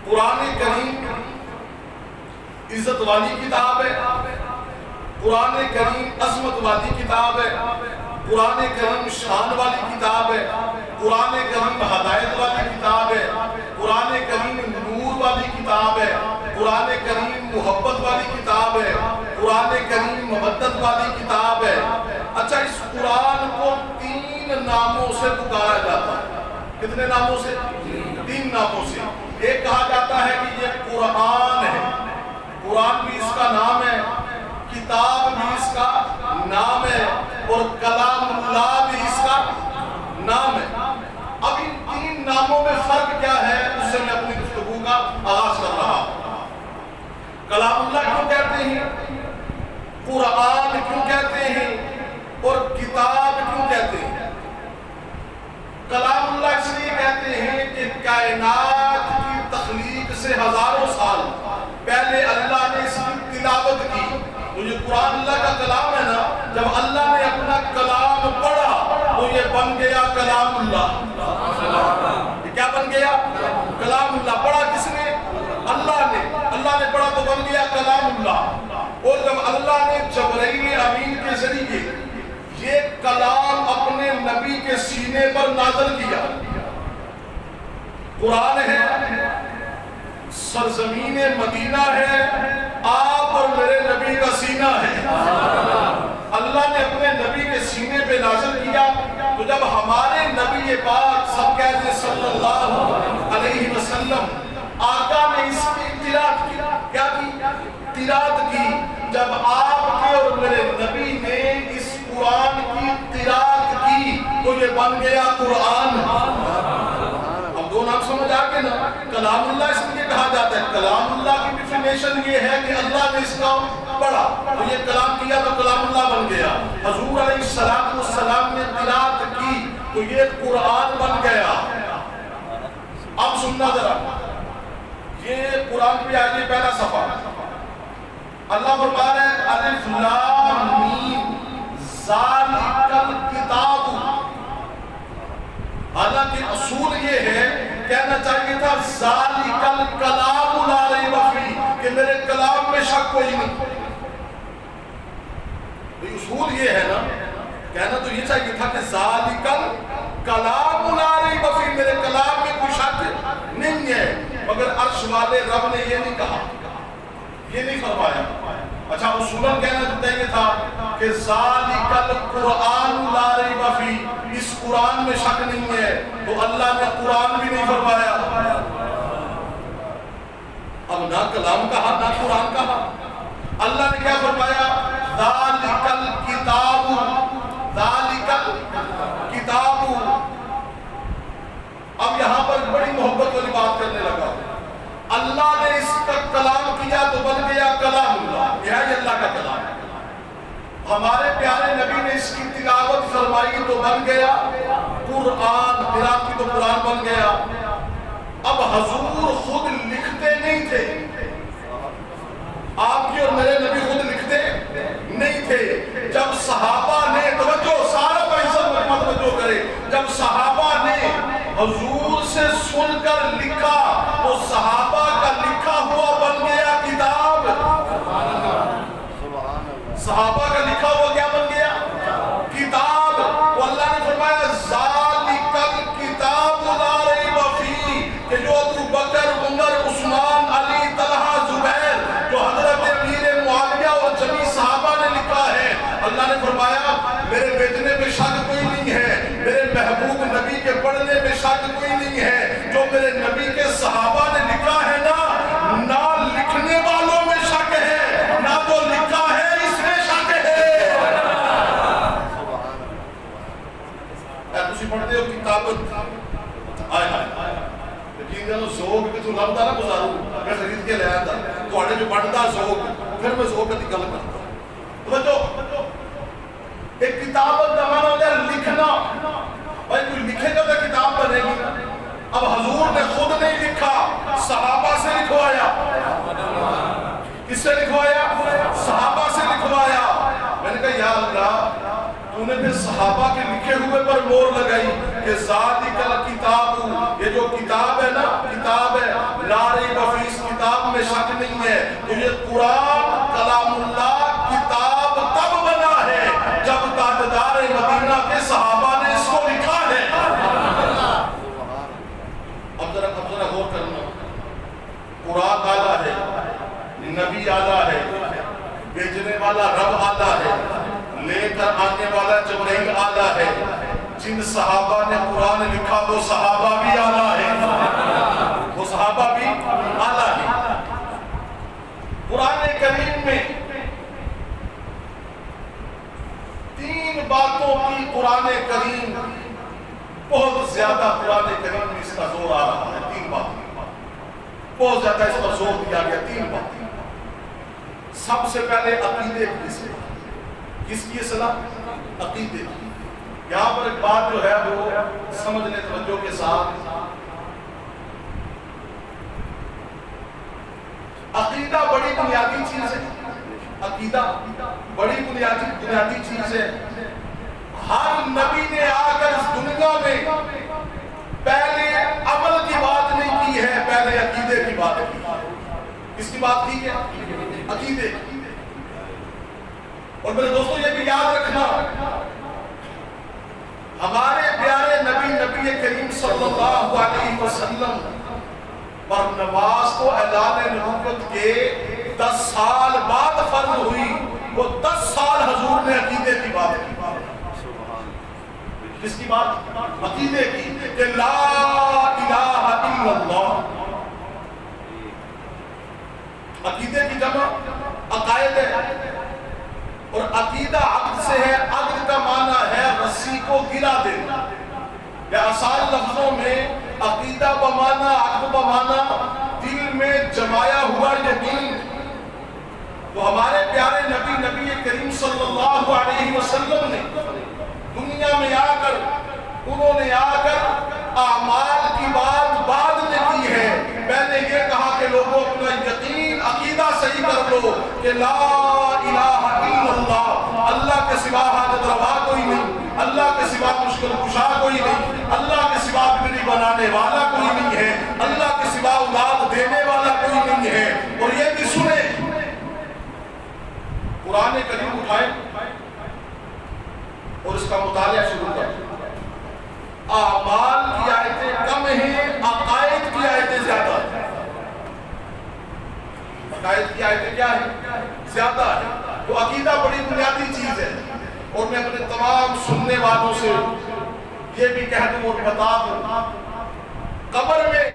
قرآن کریم عزت والی کتاب ہے، قرآن کریم عظمت والی کتاب ہے، قرآن کریم شان والی کتاب ہے، قرآن کریم ہدایت والی کتاب ہے، قرآن کریم نور والی کتاب ہے، قرآن کریم محبت والی کتاب ہے، قرآن کریم مودت والی کتاب ہے۔ اچھا، اس قرآن کو 3 ناموں سے پکارا جاتا ہے۔ کتنے ناموں سے؟ 3 ناموں سے۔ ایک کہا جاتا ہے کہ یہ قرآن ہے، قرآن بھی اس کا نام ہے، کتاب بھی اس کا نام ہے، اور کلام اللہ بھی اس کا نام ہے۔ اب ان 3 ناموں میں فرق کیا ہے، اس سے میں اپنی گفتگو کا آغاز کر رہا ہوں۔ کلام اللہ کیوں کہتے ہیں، قرآن کیوں کہتے ہیں، اور کتاب کیوں کہتے ہیں؟ کلام اللہ اس لیے کہتے ہیں کہ کائنات کی تخلیق سے ہزاروں سال پہلے اللہ نے اس کی تلاوت کی۔ تو یہ قرآن اللہ کا کلام ہے نا، جب اللہ نے اپنا کلام پڑھا تو یہ بن گیا کلام اللہ۔ یہ کیا بن گیا؟ کلام اللہ۔ پڑھا کس نے؟ اللہ نے۔ اللہ نے پڑھا تو بن گیا کلام اللہ۔ اور جب اللہ نے جبرائیل امین کے ذریعے یہ کلام اپنے نبی کے سینے پر نازل کیا، قرآن ہے، سرزمین مدینہ ہے، آپ اور میرے نبی کا سینہ ہے، اللہ نے اپنے نبی کے سینے پہ نازل کیا۔ تو جب ہمارے نبی پاک سب کہتے ہیں صلی اللہ علیہ وسلم، آقا نے اس کی تلاوت کی، کیا کی؟ تلاوت کی۔ جب آپ کے اور میرے نبی نے اس قرآن کی تلاوت کی تو یہ بن گیا قرآن۔ اب 2 نام سمجھ آگے نا؟ کلام اللہ اس لیے کہا جاتا ہے، کلام اللہ کی ڈیفینیشن یہ ہے کہ اللہ نے اس کا پڑھا تو یہ کلام کیا تو کلام اللہ بن گیا۔ حضور علیہ السلام نے تلاوت کی تو یہ قرآن بن گیا۔ اب سننا ذرا، یہ قرآن پہ آئیے پہلا صفحہ۔ اللہ فرما رہے ہیں الف لام میم ذالک الکتاب۔ حالانکہ اصول یہ ہے، کہنا چاہیے تھا ذالک الکلام لا ریب فیہ، کہ میرے کلام میں شک کوئی نہیں۔ اصول یہ ہے نا، کہنا تو یہ چاہیے تھا کہ ذالک الکلام لا ریب فیہ، میرے کلام میں کوئی شک نہیں ہے، مگر عرش والے رب نے یہ نہیں کہا، یہ نہیں فرمایا۔ اچھا، اصولاً کہنا چاہیے تھا کہ ذالک القرآن لا ریب فیہ، اس قرآن میں شک نہیں ہے، تو اللہ نے قرآن بھی نہیں فرمایا۔ اب نہ کلام کہا نہ قرآن کہا، اللہ نے کیا فرمایا؟ ذالک الکتاب، ذالک الکتاب۔ اب یہاں پر بڑی محبت والی بات کرنے لگا، اللہ نے اس کا کلام کیا تو بن گیا کلام اللہ، یہ ہے اللہ کا کلام۔ ہمارے پیارے نبی نے اس کی تلاوت فرمائی تو بن گیا قرآن، تلاوت کی تو قرآن بن گیا۔ اب حضور خود لکھتے نہیں تھے، آپ کی اور میرے نبی خود لکھتے نہیں تھے۔ جب صحابہ نے، توجہ سارا توجہ کرے، جب صحابہ نے حضور سے سن کر لکھا تو صحابہ کا لکھا ہوا بن گیا کتاب۔ صحابہ کا لکھا ہوا کیا بن گیا؟ کتاب۔ تو اللہ نے فرمایا ذالک الکتاب لا ریب فیہ، کہ جو ابو بکر، عمر، عثمان، علی، طلحہ، زبیر، جو حضرت امیر معاویہ اور جمیع صحابہ نے لکھا ہے، اللہ نے فرمایا میرے بیچنے پہ شک کوئی نہیں ہے، میرے محبوب نبی کے پڑھنے پہ شک کوئی نہیں ہے۔ جو میرے نبی کے صحابہ نے لکھا ہے نا، نہ لکھنے والوں میں شک ہے، نہ جو لکھا ہے اس میں شک ہے۔ اے تسی پڑھتے ہو کتابت، آئے ہائے لیکن جب ذوق بھی تو لبدا نہ گزارو، میں خرید کے لے آیا تھا تو آڑے میں بڑھتا ذوق، پھر میں ذوق کی گل کرتا ہوں۔ توجہ، ایک کتابت کا معنی ہوتا ہے لکھنا، بھائی کوئی لکھے گا تو کتاب بنے گی۔ اب حضور نے خود نہیں لکھا، صحابہ سے لکھوایا۔ کس سے لکھوایا؟ صحابہ سے لکھوایا۔ میں نے کہا یا اللہ، تو نے پھر صحابہ کے لکھے ہوئے پر مور لگائی کہ ذالک الکتاب، یہ جو کتاب ہے نا جن صحابہ نے قرآن لکھا وہ صحابہ بھی اعلیٰ ہے، وہ صحابہ بھی اعلیٰ ہے۔ قرآن کریم میں 3 باتوں کی قرآن کریم بہت زیادہ قرآن کریم میں اس کا زور آ رہا ہے۔ 3 باتیں بہت زیادہ اس پر زور دیا گیا۔ 3 باتیں۔ سب سے پہلے عقیدے کی اصلاح۔ کس کی اصلاح؟ عقیدے کی۔ یہاں پر ایک بات جو ہے وہ سمجھ لیں توجہ کے ساتھ، عقیدہ بڑی بنیادی چیز ہے۔ عقیدہ بڑی بنیادی چیز ہے۔ ہر نبی نے آ کر اس دنیا میں پہلے عمل کی بات نہیں کی ہے، پہلے عقیدے کی بات کی ہے۔ کس کی بات کی ہے؟ عقیدے کی۔ اور میرے دوستو یہ بھی یاد رکھنا، ہمارے پیارے نبی کریم صلی اللہ علیہ وسلم پر نماز کو اعلان نبوت کے 10 سال بعد فرض ہوئی۔ وہ 10 سال حضور نے عقیدے کی بات کی۔ کس کی بات؟ عقیدے کی، کہ لا الہ الا اللہ۔ عقیدے کی جمع عقائد ہے، اور عقیدہ عقد سے ہے۔ عقد کا معنی ہے رسی کو گرا دینا، یا آسان لفظوں میں عقیدہ بمانا عقد بمانا دل میں جمایا ہوا یقین۔ تو ہمارے پیارے نبی کریم صلی اللہ علیہ وسلم نے دنیا میں آ کر، انہوں نے آ کر اعمال کی بات بعد میں کی ہے۔ پہلے یہ کہا کہ لوگوں اپنا یقین عقیدہ صحیح کر لو کہ لا الہ الا اللہ، اللہ کے سوا حاجت روا کوئی نہیں، اللہ کے سوا مشکل کشا کوئی نہیں، اللہ کے سوا بگڑی بنانے والا کوئی نہیں ہے، اللہ کے سوا اولاد دینے والا کوئی نہیں ہے۔ اور یہ بھی سنیں، قرآن کریم اٹھائیں اور اس کا مطالعہ شروع کریں۔ اعمال کی آیتیں کم ہیں، عقائد کی آیتیں زیادہ ہیں۔ عقائد کی آیتیں کیا ہیں؟ زیادہ ہیں۔ تو عقیدہ بڑی بنیادی چیز ہے، اور میں اپنے تمام سننے والوں سے یہ بھی کہہ دوں اور بتا دوں